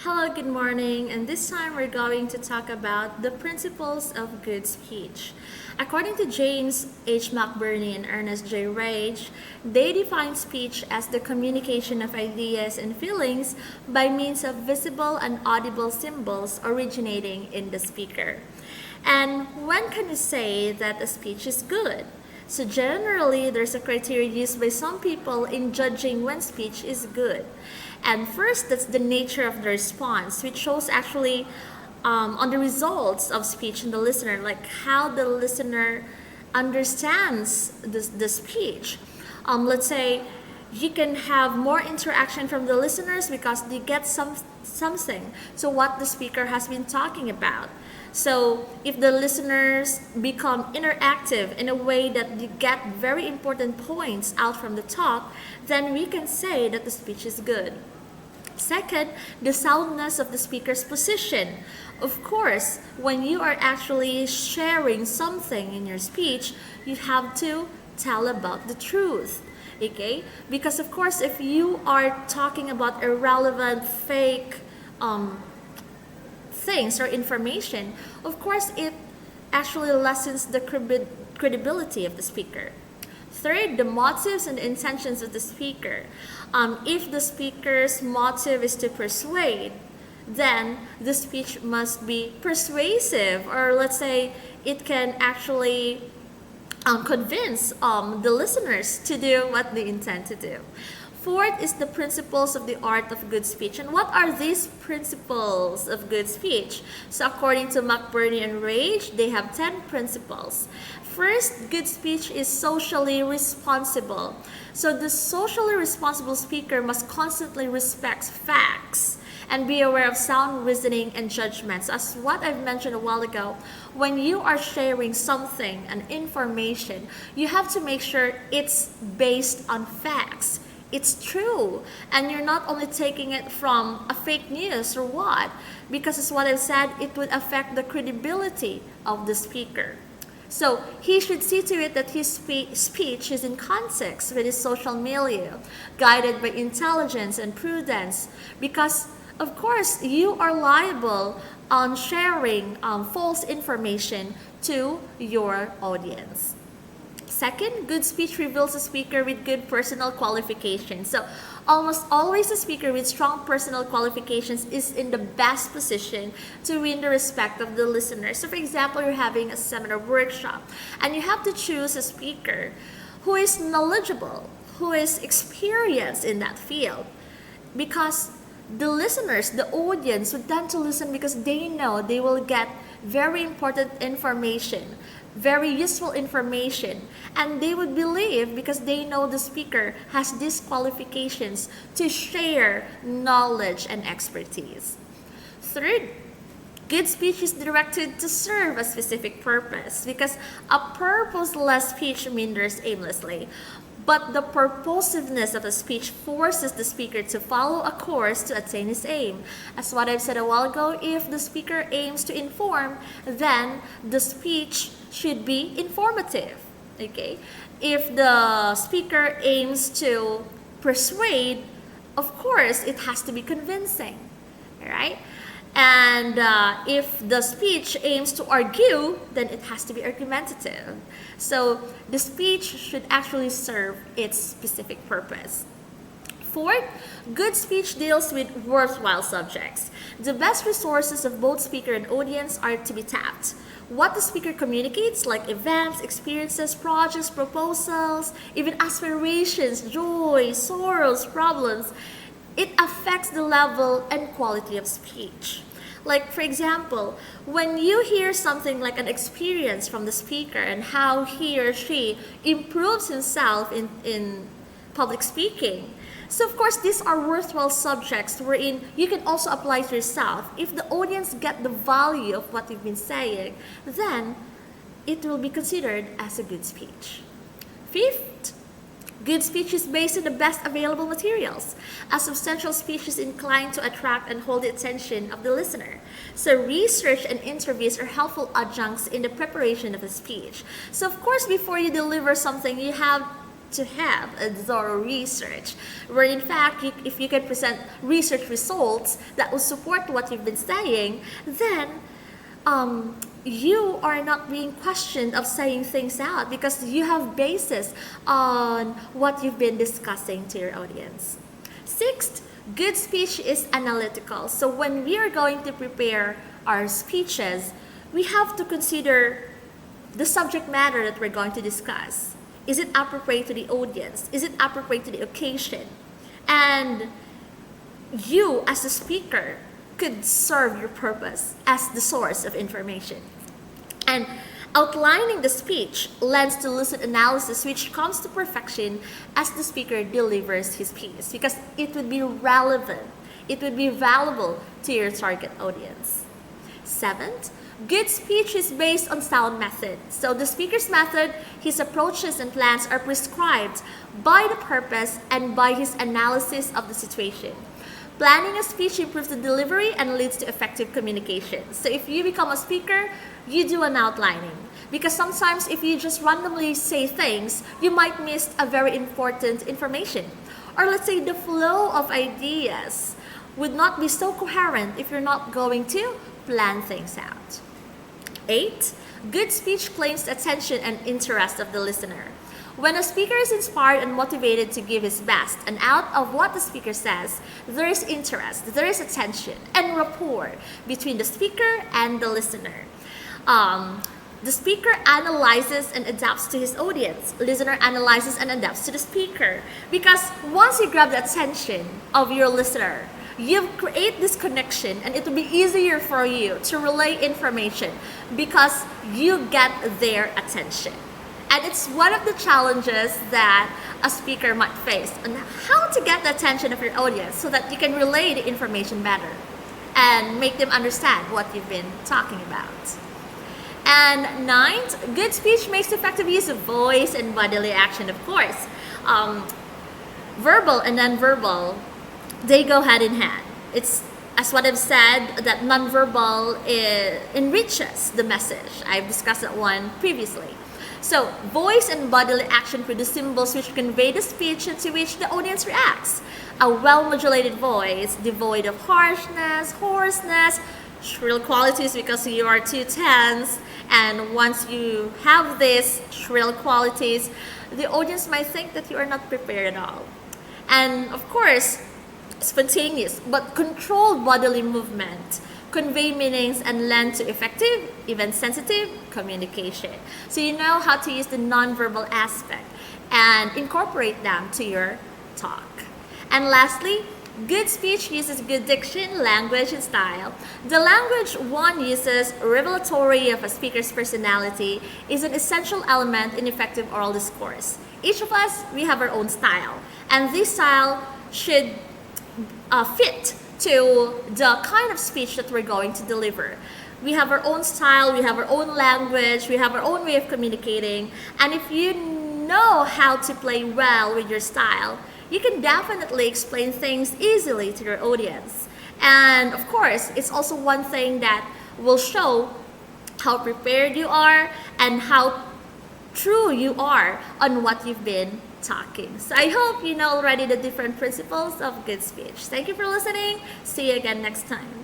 Hello, good morning, and this time we're going to talk about the principles of good speech. According to James H. McBurney and Ernest J. Rage, they define speech as the communication of ideas and feelings by means of visible and audible symbols originating in the speaker. And when can you say that a speech is good? So generally, there's a criteria used by some people in judging when speech is good. And first, that's the nature of the response, which shows actually on the results of speech in the listener, like how the listener understands the speech. Let's say you can have more interaction from the listeners because they get something. So what the speaker has been talking about. So if the listeners become interactive in a way that they get very important points out from the talk, then we can say that the speech is good. Second, the soundness of the speaker's position. Of course, when you are actually sharing something in your speech, you have to tell about the truth. Okay? Because of course, if you are talking about irrelevant, fake things or information, of course, it actually lessens the credibility of the speaker. Third, the motives and the intentions of the speaker. If the speaker's motive is to persuade, then the speech must be persuasive, or let's say it can actually convince the listeners to do what they intend to do. Fourth is the principles of the art of good speech. And what are these principles of good speech? So according to McBurney and Rage, they have 10 principles. First, good speech is socially responsible. So the socially responsible speaker must constantly respect facts and be aware of sound reasoning and judgments. As what I've mentioned a while ago, when you are sharing something, an information, you have to make sure it's based on facts. It's true, and you're not only taking it from a fake news or what, because as what I've said, it would affect the credibility of the speaker. So he should see to it that his speech is in context with his social milieu, guided by intelligence and prudence, because of course you are liable on sharing false information to your audience. Second, good speech reveals a speaker with good personal qualifications. So almost always a speaker with strong personal qualifications is in the best position to win the respect of the listener. So for example, you're having a seminar workshop and you have to choose a speaker who is knowledgeable, who is experienced in that field, because the listeners, the audience would tend to listen because they know they will get very important information, very useful information, and they would believe because they know the speaker has these qualifications to share knowledge and expertise. Third, good speech is directed to serve a specific purpose, because a purposeless speech meanders aimlessly. But the purposiveness of a speech forces the speaker to follow a course to attain his aim. As what I've said a while ago, if the speaker aims to inform, then the speech should be informative. Okay? If the speaker aims to persuade, of course, it has to be convincing. Right? And if the speech aims to argue, then it has to be argumentative. So the speech should actually serve its specific purpose. Fourth, good speech deals with worthwhile subjects. The best resources of both speaker and audience are to be tapped. What the speaker communicates, like events, experiences, projects, proposals, even aspirations, joy, sorrows, problems, it affects the level and quality of speech. Like, for example, when you hear something like an experience from the speaker and how he or she improves himself in public speaking. So, of course, these are worthwhile subjects wherein you can also apply to yourself. If the audience get the value of what you've been saying, then it will be considered as a good speech. Fifth, good speech is based on the best available materials. A substantial speech is inclined to attract and hold the attention of the listener. So research and interviews are helpful adjuncts in the preparation of a speech. So of course, before you deliver something, you have to have a thorough research, where in fact, if you can present research results that will support what you've been saying, then you are not being questioned of saying things out because you have basis on what you've been discussing to your audience. Sixth, good speech is analytical. So when we are going to prepare our speeches, we have to consider the subject matter that we're going to discuss. Is it appropriate to the audience? Is it appropriate to the occasion? And you, as a speaker, could serve your purpose as the source of information. And outlining the speech lends to lucid analysis, which comes to perfection as the speaker delivers his piece, because it would be relevant, it would be valuable to your target audience. Seventh, good speech is based on sound method. So the speaker's method, his approaches and plans are prescribed by the purpose and by his analysis of the situation. Planning a speech improves the delivery and leads to effective communication. So if you become a speaker, you do an outlining. Because sometimes if you just randomly say things, you might miss a very important information. Or let's say the flow of ideas would not be so coherent if you're not going to plan things out. 8. Good speech claims the attention and interest of the listener. When a speaker is inspired and motivated to give his best, and out of what the speaker says, there is interest, there is attention, and rapport between the speaker and the listener. The speaker analyzes and adapts to his audience. Listener analyzes and adapts to the speaker. Because once you grab the attention of your listener, you create this connection, and it will be easier for you to relay information because you get their attention. And it's one of the challenges that a speaker might face on how to get the attention of your audience so that you can relay the information better and make them understand what you've been talking about. And 9th, good speech makes effective use of voice and bodily action, of course. Verbal and non-verbal, they go hand in hand. It's, as what I've said, that non-verbal enriches the message. I've discussed that one previously. So, voice and bodily action produce symbols which convey the speech and to which the audience reacts. A well-modulated voice, devoid of harshness, hoarseness, shrill qualities because you are too tense, and once you have these shrill qualities, the audience might think that you are not prepared at all. And of course, spontaneous but controlled bodily movement convey meanings and lend to effective, even sensitive, communication. So you know how to use the nonverbal aspect and incorporate them to your talk. And lastly, good speech uses good diction, language, and style. The language one uses, revelatory of a speaker's personality, is an essential element in effective oral discourse. Each of us, we have our own style, and this style should fit to the kind of speech that we're going to deliver. We have our own style, we have our own language, we have our own way of communicating, and if you know how to play well with your style, you can definitely explain things easily to your audience. And of course, it's also one thing that will show how prepared you are and how true you are on what you've been talking. So I hope you know already the different principles of good speech. Thank you for listening. See you again next time.